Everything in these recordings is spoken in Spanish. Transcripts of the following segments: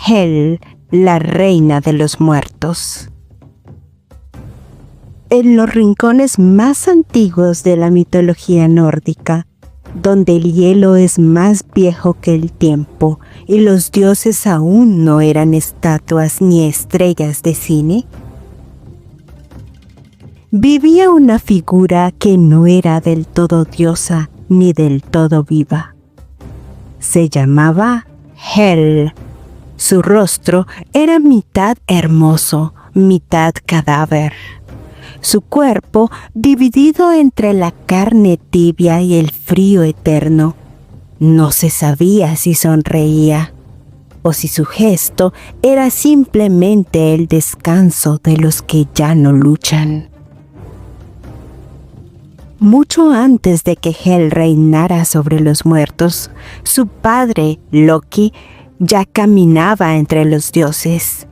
Hel, la reina de los muertos. En los rincones más antiguos de la mitología nórdica, donde el hielo es más viejo que el tiempo y los dioses aún no eran estatuas ni estrellas de cine, vivía una figura que no era del todo diosa ni del todo viva. Se llamaba Hel. Su rostro era mitad hermoso, mitad cadáver. Su cuerpo dividido entre la carne tibia y el frío eterno. No se sabía si sonreía o si su gesto era simplemente el descanso de los que ya no luchan. Mucho antes de que Hel reinara sobre los muertos, su padre, Loki, ya caminaba entre los dioses.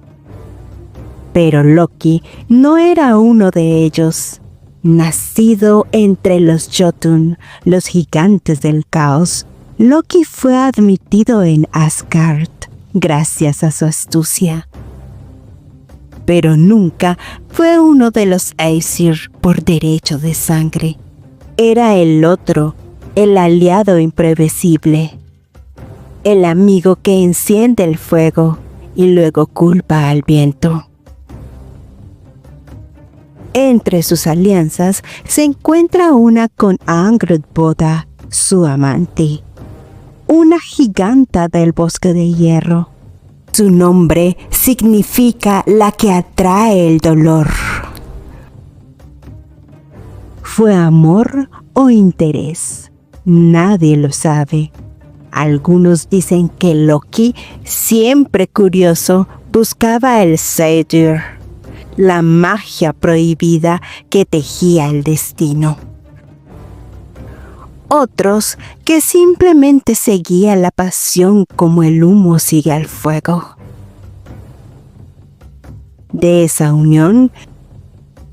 Pero Loki no era uno de ellos. Nacido entre los Jotun, los gigantes del caos, Loki fue admitido en Asgard gracias a su astucia. Pero nunca fue uno de los Aesir por derecho de sangre. Era el otro, el aliado imprevisible, el amigo que enciende el fuego y luego culpa al viento. Entre sus alianzas se encuentra una con Angrboda, su amante, una giganta del bosque de hierro. Su nombre significa la que atrae el dolor. ¿Fue amor o interés? Nadie lo sabe. Algunos dicen que Loki, siempre curioso, buscaba el Satyr, la magia prohibida que tejía el destino. Otros que simplemente seguía la pasión como el humo sigue al fuego. De esa unión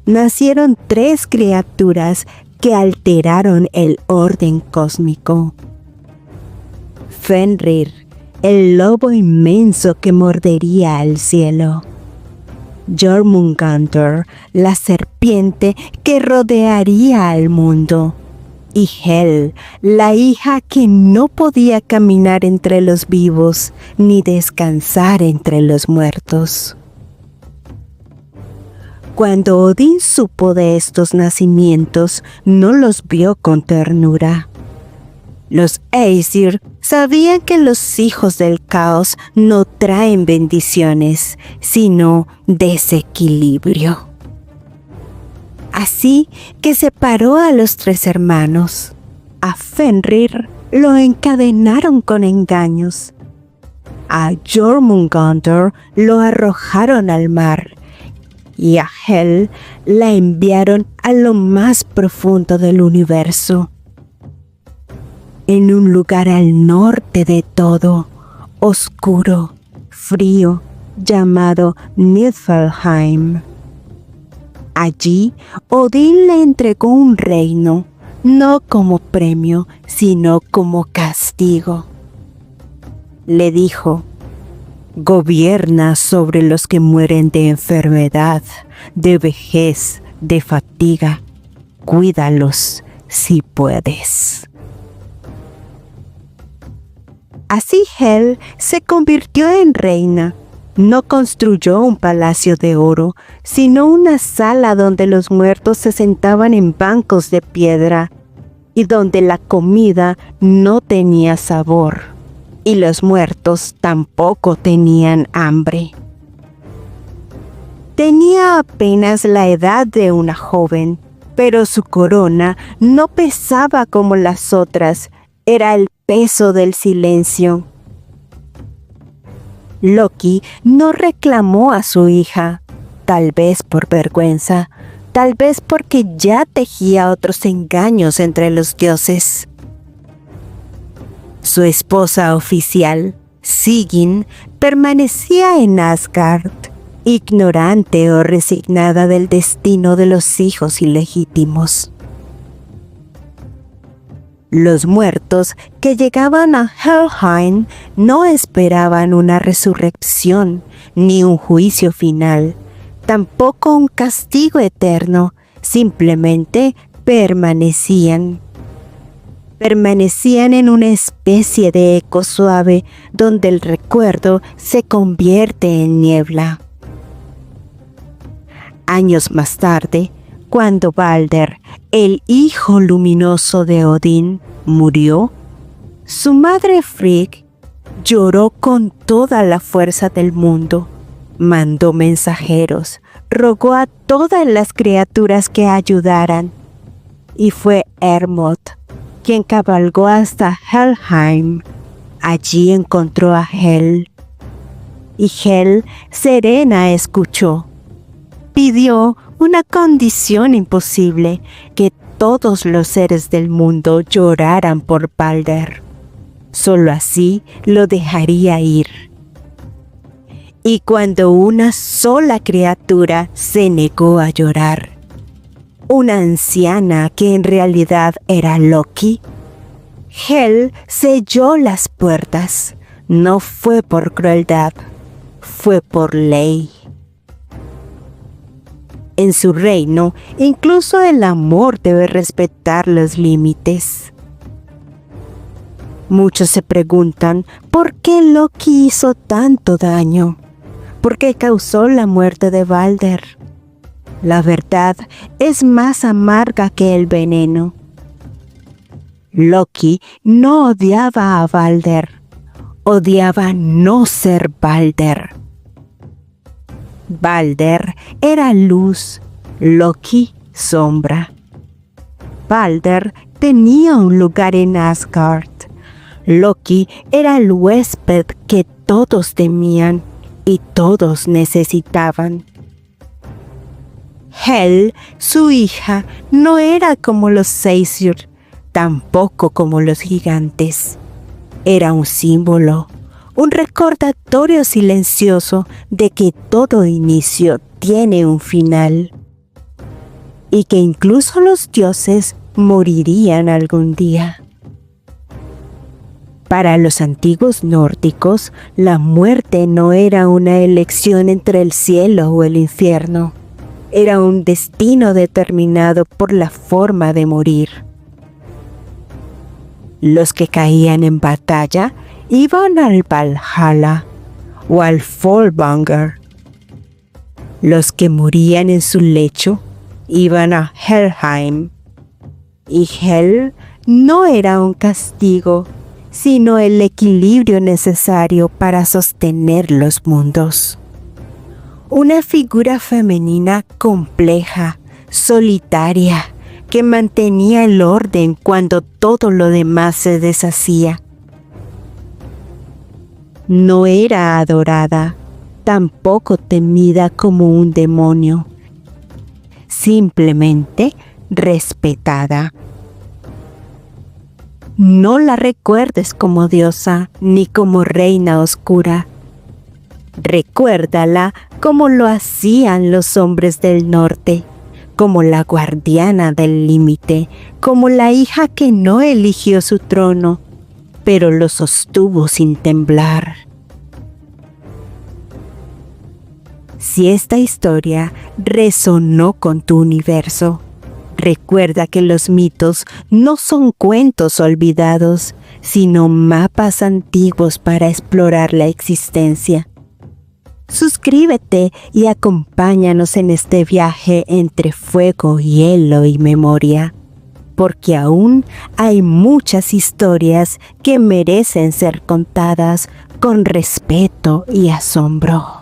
nacieron 3 criaturas que alteraron el orden cósmico. Fenrir, el lobo inmenso que mordería al cielo. Jormungandr, la serpiente que rodearía al mundo. Y Hel, la hija que no podía caminar entre los vivos ni descansar entre los muertos. Cuando Odín supo de estos nacimientos, no los vio con ternura. Los Aesir sabían que los hijos del caos no traen bendiciones, sino desequilibrio. Así que separó a los 3 hermanos. A Fenrir lo encadenaron con engaños. A Jormungandr lo arrojaron al mar. Y a Hel la enviaron a lo más profundo del universo. En un lugar al norte de todo, oscuro, frío, llamado Niflheim. Allí, Odín le entregó un reino, no como premio, sino como castigo. Le dijo: gobierna sobre los que mueren de enfermedad, de vejez, de fatiga. Cuídalos si puedes. Así Hel se convirtió en reina. No construyó un palacio de oro, sino una sala donde los muertos se sentaban en bancos de piedra y donde la comida no tenía sabor y los muertos tampoco tenían hambre. Tenía apenas la edad de una joven, pero su corona no pesaba como las otras, era el peso del silencio. Loki no reclamó a su hija, tal vez por vergüenza, tal vez porque ya tejía otros engaños entre los dioses. Su esposa oficial, Sigyn, permanecía en Asgard, ignorante o resignada del destino de los hijos ilegítimos. Los muertos que llegaban a Helheim no esperaban una resurrección ni un juicio final, tampoco un castigo eterno, simplemente permanecían en una especie de eco suave donde el recuerdo se convierte en niebla. Años más tarde, cuando Balder, el hijo luminoso de Odín, murió, su madre Frigg lloró con toda la fuerza del mundo, mandó mensajeros, rogó a todas las criaturas que ayudaran, y fue Hermod quien cabalgó hasta Helheim. Allí encontró a Hel, y Hel, serena, escuchó. Pidió una condición imposible, que todos los seres del mundo lloraran por Balder. Solo así lo dejaría ir. Y cuando una sola criatura se negó a llorar, una anciana que en realidad era Loki, Hel selló las puertas. No fue por crueldad, fue por ley. En su reino, incluso el amor debe respetar los límites. Muchos se preguntan por qué Loki hizo tanto daño, por qué causó la muerte de Balder. La verdad es más amarga que el veneno. Loki no odiaba a Balder, odiaba no ser Balder. Balder era luz, Loki sombra. Balder tenía un lugar en Asgard. Loki era el huésped que todos temían y todos necesitaban. Hel, su hija, no era como los Aesir, tampoco como los gigantes. Era un símbolo, un recordatorio silencioso de que todo inicio tiene un final y que incluso los dioses morirían algún día. Para los antiguos nórdicos, la muerte no era una elección entre el cielo o el infierno. Era un destino determinado por la forma de morir. Los que caían en batalla iban al Valhalla o al Folvanger. Los que morían en su lecho iban a Helheim. Y Hel no era un castigo, sino el equilibrio necesario para sostener los mundos. Una figura femenina compleja, solitaria, que mantenía el orden cuando todo lo demás se deshacía. No era adorada, tampoco temida como un demonio, simplemente respetada. No la recuerdes como diosa ni como reina oscura. Recuérdala como lo hacían los hombres del norte, como la guardiana del límite, como la hija que no eligió su trono, pero lo sostuvo sin temblar. Si esta historia resonó con tu universo, recuerda que los mitos no son cuentos olvidados, sino mapas antiguos para explorar la existencia. Suscríbete y acompáñanos en este viaje entre fuego, hielo y memoria, porque aún hay muchas historias que merecen ser contadas con respeto y asombro.